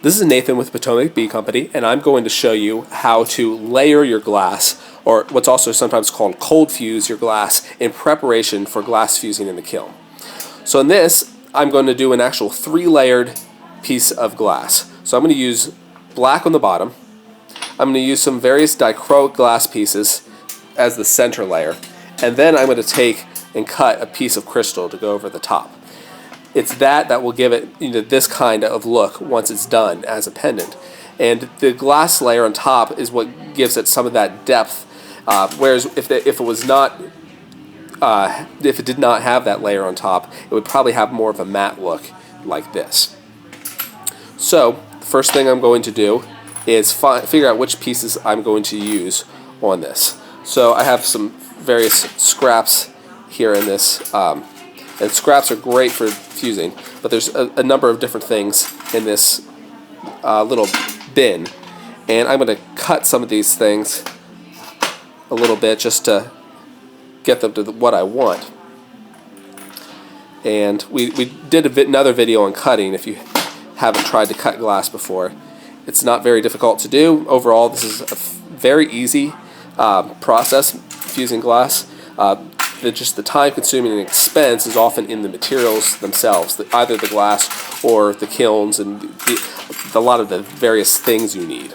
This is Nathan with Potomac Bead Company, and I'm going to show you how to layer your glass, or what's also sometimes called cold fuse your glass, in preparation for glass fusing in the kiln. So in this, I'm going to do an actual 3-layered piece of glass. So I'm going to use black on the bottom. I'm going to use some various dichroic glass pieces as the center layer, and then I'm going to take and cut a piece of crystal to go over the top. It's that will give it this kind of look once it's done as a pendant. And the glass layer on top is what gives it some of that depth. Whereas if it was not, if it did not have that layer on top, it would probably have more of a matte look like this. So the first thing I'm going to do is figure out which pieces I'm going to use on this. So I have some various scraps here in this. And scraps are great for fusing, but there's a number of different things in this little bin. And I'm going to cut some of these things a little bit just to get them to what I want. And we did another video on cutting if you haven't tried to cut glass before. It's not very difficult to do. Overall, this is a very easy process, fusing glass. Just the time-consuming expense is often in the materials themselves, either the glass or the kilns and a lot of the various things you need.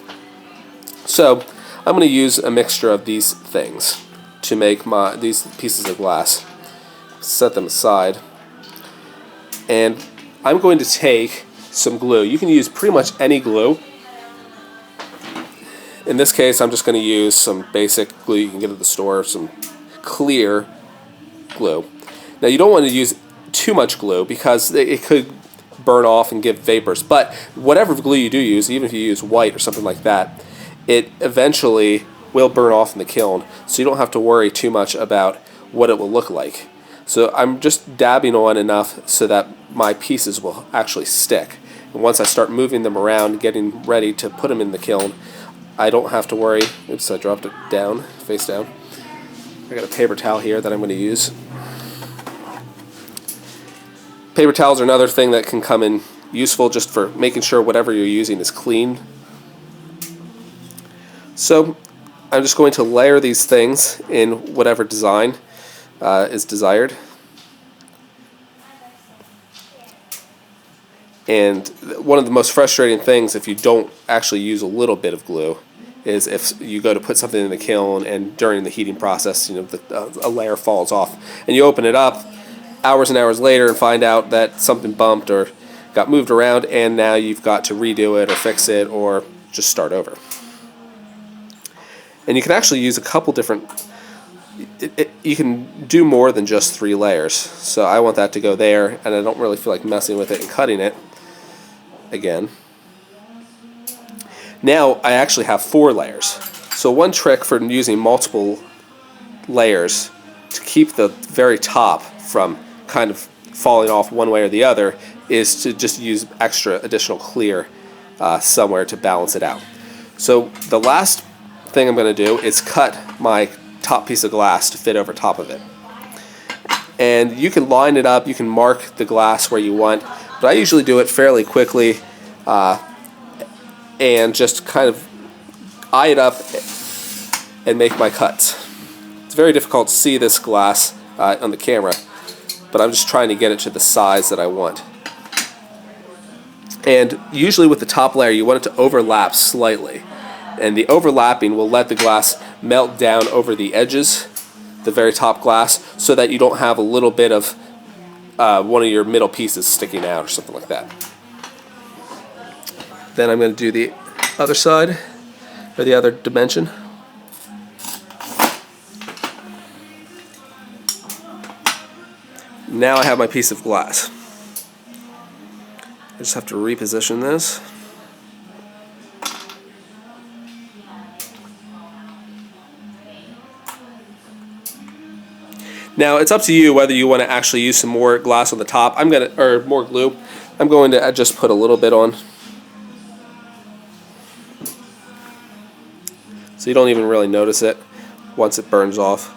So I'm going to use a mixture of these things to make these pieces of glass. Set them aside. And I'm going to take some glue. You can use pretty much any glue. In this case, I'm just going to use some basic glue you can get at the store, some clear glue. Now you don't want to use too much glue because it could burn off and give vapors, but whatever glue you do use, even if you use white or something like that, it eventually will burn off in the kiln, so you don't have to worry too much about what it will look like. So I'm just dabbing on enough so that my pieces will actually stick, and once I start moving them around, getting ready to put them in the kiln, I don't have to worry. Oops, I dropped it down, face down. I got a paper towel here that I'm going to use. Paper towels are another thing that can come in useful just for making sure whatever you're using is clean. So I'm just going to layer these things in whatever design is desired. And one of the most frustrating things if you don't actually use a little bit of glue is if you go to put something in the kiln and during the heating process, a layer falls off, and you open it up hours and hours later and find out that something bumped or got moved around, and now you've got to redo it or fix it or just start over. And you can actually use a couple different. You can do more than just 3 layers. So I want that to go there, and I don't really feel like messing with it and cutting it again. Now I actually have 4 layers. So one trick for using multiple layers to keep the very top from kind of falling off one way or the other is to just use extra additional clear somewhere to balance it out. So the last thing I'm going to do is cut my top piece of glass to fit over top of it. And you can line it up, you can mark the glass where you want, but I usually do it fairly quickly and just kind of eye it up and make my cuts. It's very difficult to see this glass on the camera, but I'm just trying to get it to the size that I want. And usually with the top layer you want it to overlap slightly, and the overlapping will let the glass melt down over the edges, the very top glass, so that you don't have a little bit of one of your middle pieces sticking out or something like that. Then I'm going to do the other side, or the other dimension. Now I have my piece of glass. I just have to reposition this. Now it's up to you whether you want to actually use some more glass on the top. Or more glue. I'm going to just put a little bit on, so you don't even really notice it once it burns off.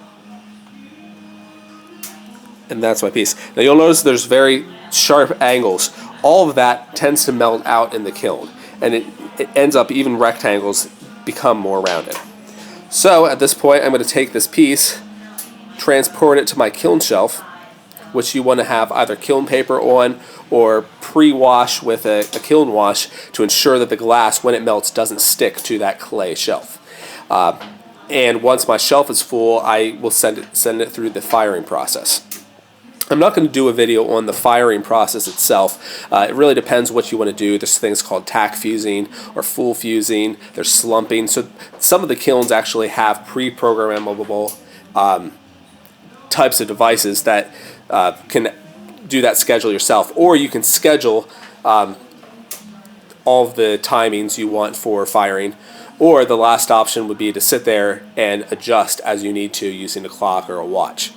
And that's my piece. Now you'll notice there's very sharp angles. All of that tends to melt out in the kiln. and it ends up, even rectangles become more rounded. So at this point, I'm going to take this piece, transport it to my kiln shelf, which you want to have either kiln paper on or pre-wash with a kiln wash to ensure that the glass, when it melts, doesn't stick to that clay shelf. And once my shelf is full, I will send it through the firing process. I'm not going to do a video on the firing process itself. It really depends what you want to do. There's things called tack fusing or full fusing. There's slumping. So some of the kilns actually have pre-programmable types of devices that can do that schedule yourself, or you can schedule all of the timings you want for firing, or the last option would be to sit there and adjust as you need to using a clock or a watch.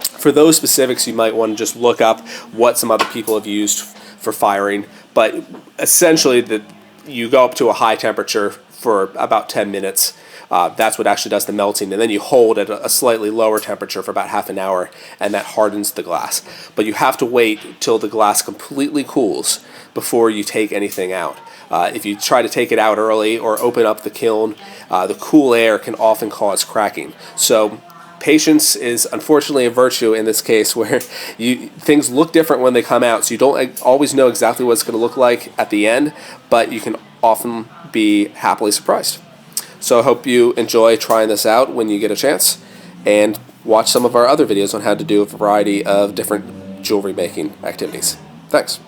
For those specifics, you might want to just look up what some other people have used for firing, but essentially you go up to a high temperature for about 10 minutes. That's what actually does the melting, and then you hold at a slightly lower temperature for about half an hour, and that hardens the glass. But you have to wait till the glass completely cools before you take anything out. If you try to take it out early or open up the kiln, the cool air can often cause cracking. So patience is unfortunately a virtue in this case, where things look different when they come out, so you don't always know exactly what it's going to look like at the end, but you can often be happily surprised. So I hope you enjoy trying this out when you get a chance, and watch some of our other videos on how to do a variety of different jewelry making activities. Thanks.